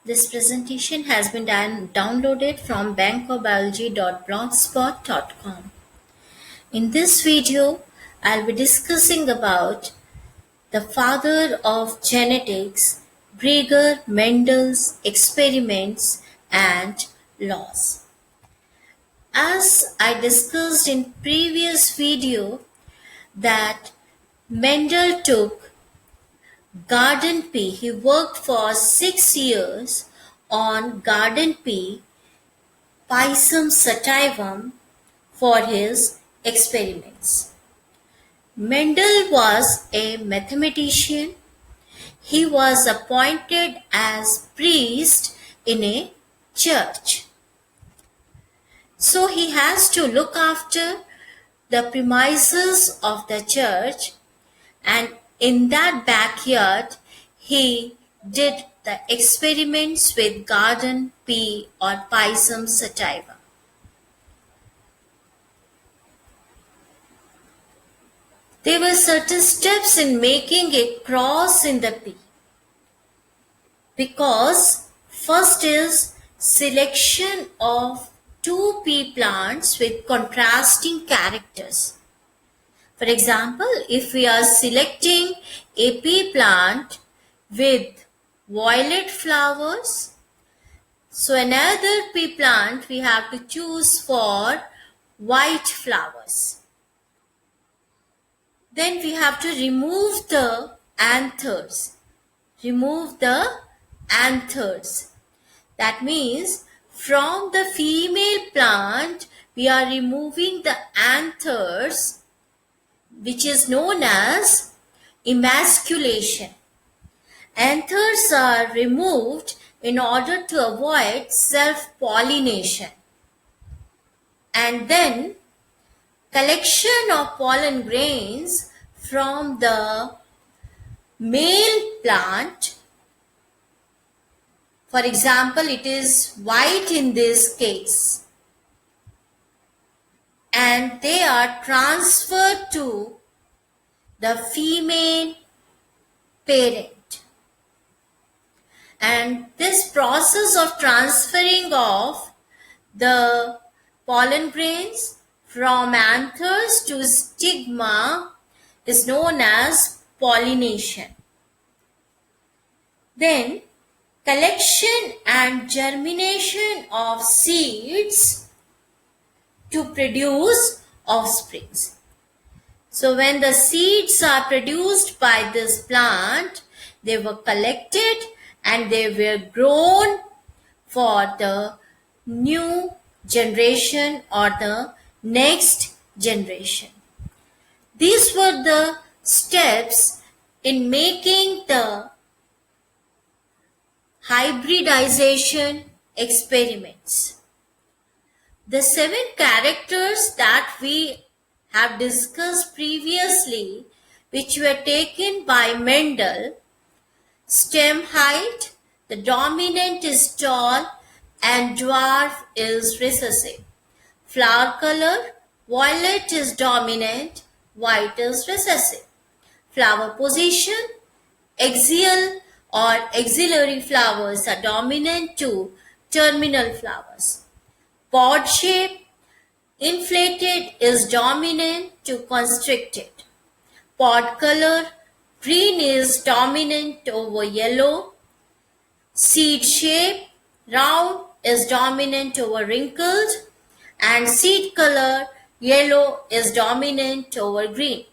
This presentation has been downloaded from bankobiology.blogspot.com. In this video, I'll be discussing about the father of genetics, Gregor Mendel's experiments and laws. As I discussed in previous video that Mendel took garden pea. He worked for 6 years on garden pea, Pisum sativum, for his experiments. Mendel was a mathematician. He was appointed as priest in a church. So he has to look after the premises of the church, and in that backyard he did the experiments with garden pea or Pisum sativa. There were certain steps in making a cross in the pea, because first is selection of two pea plants with contrasting characters. For example, if we are selecting a pea plant with violet flowers, so another pea plant we have to choose for white flowers. Then we have to remove the anthers. That means from the female plant we are removing the anthers, which is known as emasculation. Anthers are removed in order to avoid self-pollination. And then collection of pollen grains from the male plant. For example, it is white in this case, and they are transferred to the female parent. And this process of transferring of the pollen grains from anthers to stigma is known as pollination. Then collection and germination of seeds to produce offsprings. So when the seeds are produced by this plant, they were collected and they were grown for the new generation or the next generation. These were the steps in making the hybridization experiments. The 7 characters that we have discussed previously, which were taken by Mendel: stem height, the dominant is tall and dwarf is recessive. Flower color, violet is dominant, white is recessive. Flower position, axial or axillary flowers are dominant to terminal flowers. Pod shape, inflated is dominant to constricted. Pod color, green is dominant over yellow. Seed shape, round is dominant over wrinkled. And seed color, yellow is dominant over green.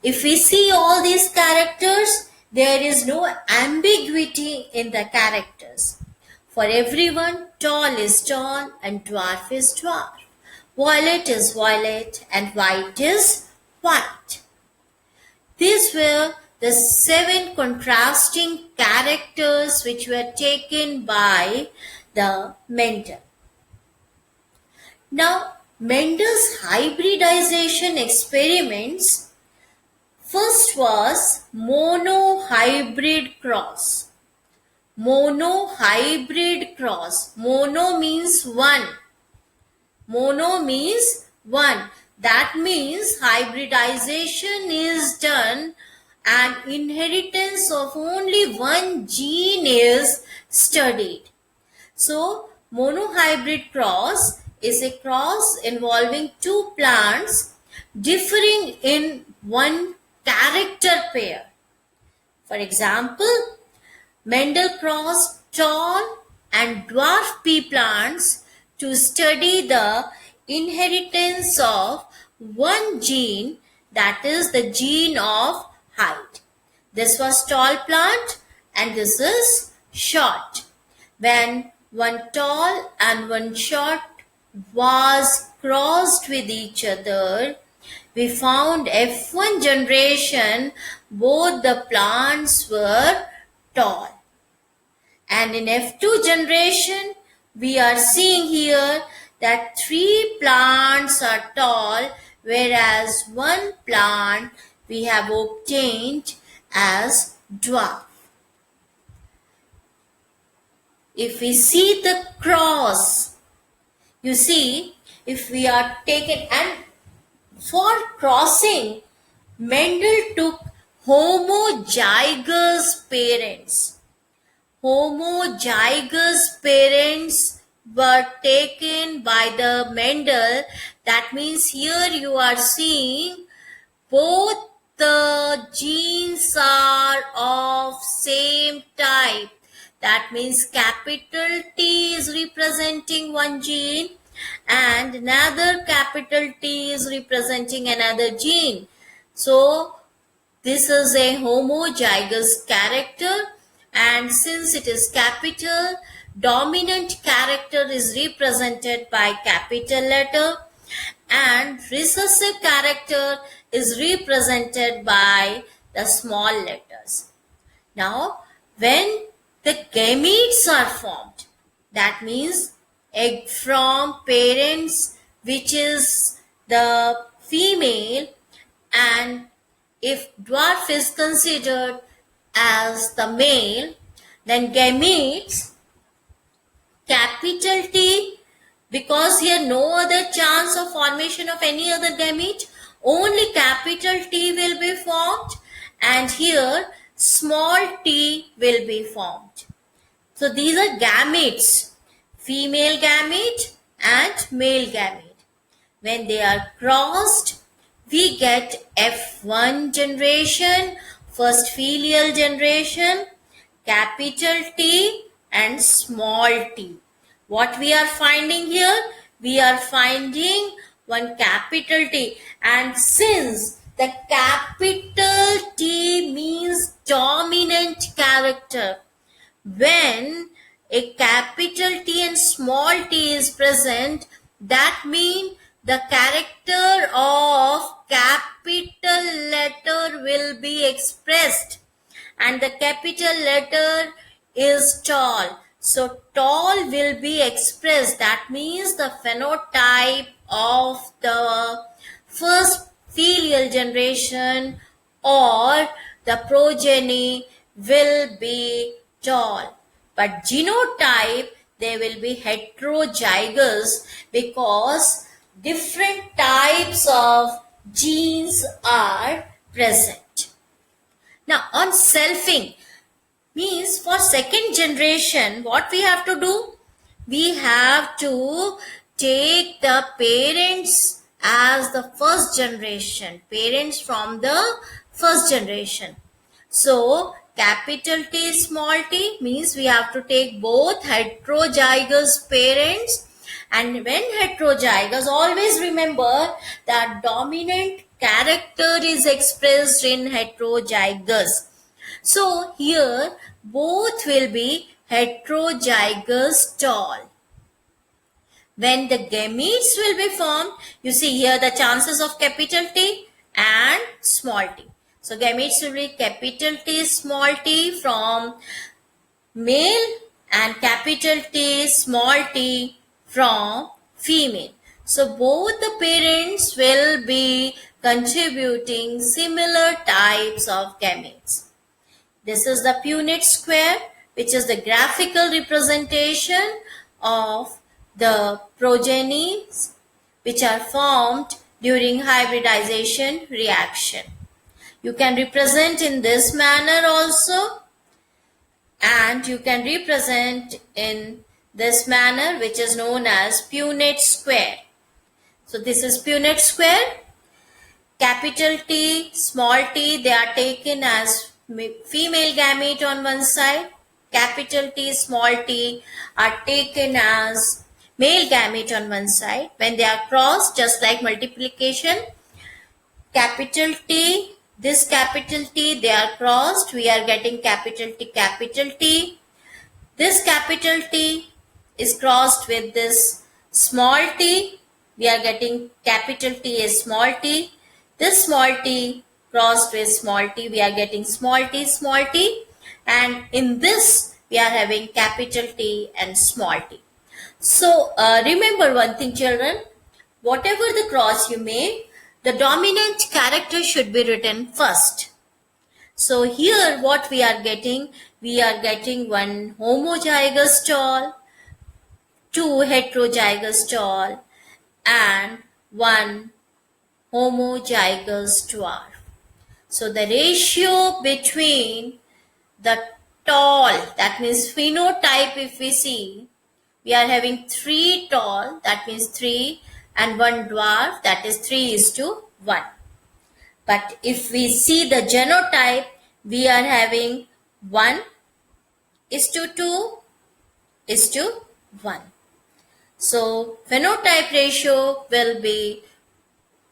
If we see all these characters, there is no ambiguity in the characters. For everyone, tall is tall and dwarf is dwarf. Violet is violet and white is white. These were the 7 contrasting characters which were taken by the Mendel. Now, Mendel's hybridization experiments first was monohybrid cross. Monohybrid cross. Mono means one. That means hybridization is done and inheritance of only one gene is studied. So, monohybrid cross is a cross involving two plants differing in one character pair. For example, Mendel crossed tall and dwarf pea plants to study the inheritance of one gene, that is the gene of height. This was tall plant and this is short. When one tall and one short was crossed with each other, we found F1 generation both the plants were tall. And in F2 generation, we are seeing here that 3 plants are tall, whereas 1 plant we have obtained as dwarf. If we see the cross, you see, if we are taken, and for crossing, Mendel took homozygous parents. Homozygous parents were taken by the Mendel. That means here you are seeing both the genes are of same type. That means capital T is representing one gene and another capital T is representing another gene. So this is a homozygous character, and since it is capital, dominant character is represented by capital letter and recessive character is represented by the small letters. Now, when the gametes are formed, that means egg from parents which is the female, and if dwarf is considered as the male, then gametes, capital T, because here no other chance of formation of any other gamete, only capital T will be formed, and here small t will be formed. So these are gametes, female gamete and male gamete. When they are crossed, we get F1 generation, first filial generation, capital T and small t. What we are finding here? We are finding one capital T, and since the capital T means dominant character, when a capital T and small t is present, that means the character of capital letter will be expressed, and the capital letter is tall. So tall will be expressed. That means the phenotype of the first filial generation or the progeny will be tall. But genotype, they will be heterozygous because different types of genes are present. Now on selfing, means for second generation, what we have to do? We have to take the parents as the first generation, parents from the first generation. So capital T small t means we have to take both heterozygous parents, and when heterozygous, always remember that dominant character is expressed in heterozygous. So here both will be heterozygous tall. When the gametes will be formed, you see here the chances of capital T and small t. So gametes will be capital T, small t from male and capital T, small t from female. So both the parents will be contributing similar types of gametes. This is the Punnett square, which is the graphical representation of the progenies which are formed during hybridization reaction. You can represent in this manner also. and you can represent in this manner, which is known as Punnett square. So this is Punnett square. Capital T, small t, they are taken as female gamete on one side. Capital T, small t are taken as male gamete on one side. When they are crossed, just like multiplication, capital T, this capital T, they are crossed. We are getting capital T, capital T. This capital T is crossed with this small t. We are getting capital T is small t. This small t crossed with small t. We are getting small t, small t. And in this, we are having capital T and small t. So remember one thing, children. Whatever the cross you make, the dominant character should be written first. So here what we are getting one homozygous tall, two heterozygous tall, and one homozygous dwarf. So the ratio between the tall, that means phenotype, if we see, we are having 3 tall, that means 3, and 1 dwarf, that is 3:1. But if we see the genotype, we are having 1:2:1. So phenotype ratio will be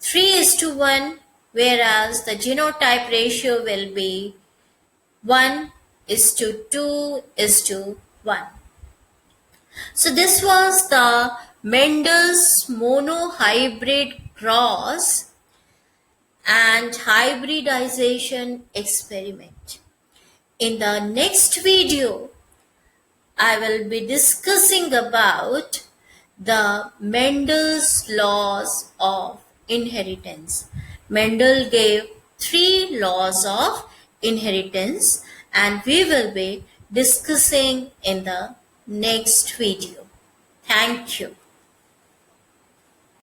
3:1, whereas the genotype ratio will be 1:2:1. So this was the Mendel's monohybrid cross and hybridization experiment. In the next video, I will be discussing about the Mendel's laws of inheritance. Mendel gave 3 laws of inheritance, and we will be discussing in the next video. Thank you.